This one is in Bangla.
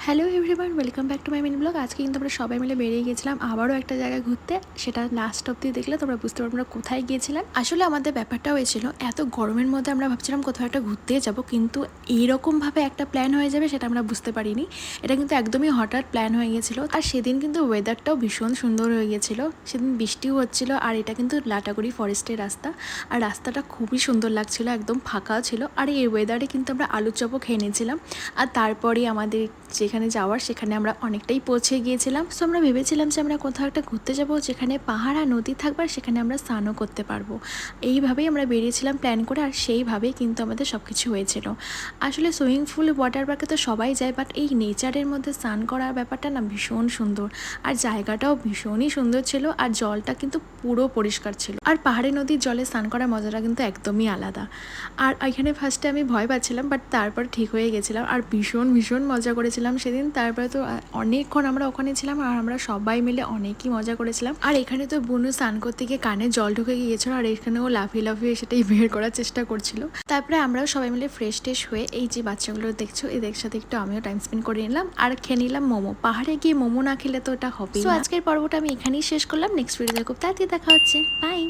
Hello everyone, welcome back to my mini blog. আজকে কিন্তু আমরা সবাই মিলে বেরিয়ে গেছিলাম আবারও একটা জায়গায় ঘুরতে। সেটা লাস্ট অব্দি দেখলে তোমরা বুঝতে পারবো আমরা কোথায় গিয়েছিলাম। আসলে আমাদের ব্যাপারটা হয়েছিল, এত গরমের মধ্যে আমরা ভাবছিলাম কোথাও একটা ঘুরতে যাব, কিন্তু এইরকমভাবে একটা প্ল্যান হয়ে যাবে সেটা আমরা বুঝতে পারিনি। এটা কিন্তু একদমই হঠাৎ প্ল্যান হয়ে গেছিলো। আর সেদিন কিন্তু ওয়েদারটাও ভীষণ সুন্দর হয়ে গেছিলো। সেদিন বৃষ্টিও হচ্ছিল। আর এটা কিন্তু লাটাগুড়ি ফরেস্টের রাস্তা। আর রাস্তাটা খুবই সুন্দর লাগছিল, একদম ফাঁকাও ছিল। আর এই ওয়েদারে কিন্তু আমরা আলুর চপও খেয়ে নিয়েছিলাম। আর তারপরেই আমাদের যেখানে যাওয়ার সেখানে আমরা অনেকটাই পৌঁছে গিয়েছিলাম। সো আমরা ভেবেছিলাম যে আমরা কোথাও একটা ঘুরতে যাব যেখানে পাহাড় আর নদী থাকবে, আর সেখানে আমরা স্নানও করতে পারবো। এইভাবেই আমরা বেরিয়েছিলাম প্ল্যান করে, আর সেইভাবেই কিন্তু আমাদের সব কিছু হয়েছিল। আসলে সুইমিং পুল, ওয়াটার পার্কে তো সবাই যায়, বাট এই নেচারের মধ্যে স্নান করার ব্যাপারটা না ভীষণ সুন্দর। আর জায়গাটাও ভীষণই সুন্দর ছিল, আর জলটা কিন্তু পুরো পরিষ্কার ছিল। আর পাহাড়ে নদীর জলে স্নান করার মজাটা কিন্তু একদমই আলাদা। আর এখানে ফার্স্টে আমি ভয় পাচ্ছিলাম, বাট তারপর ঠিক হয়ে গেছিলাম। আর ভীষণ ভীষণ মজা করেছিলাম সেদিন। তারপরে তো অনেকক্ষণ আমরা ওখানে ছিলাম, আর আমরা সবাই মিলে অনেকই মজা করেছিলাম। আর এখানে তো বুনু স্নান করতে গিয়ে কানে জল ঢুকে গিয়েছিল, আর এখানেও লাফিয়ে লাফিয়ে সেটাই বের করার চেষ্টা করছিল। তারপরে আমরাও সবাই মিলে ফ্রেশ ট্রেশ হয়ে এই যে বাচ্চাগুলো দেখছো, এদের সাথে একটু আমিও টাইম স্পেন্ড করে নিলাম। আর খেয়ে নিলাম মোমো। পাহাড়ে গিয়ে মোমো না খেলে তো এটা হবে। তো আজকের পর্বটা আমি এখানেই শেষ করলাম। নেক্সট ভিডিওতে খুব তাড়াতাড়ি দেখা হচ্ছে। বাই।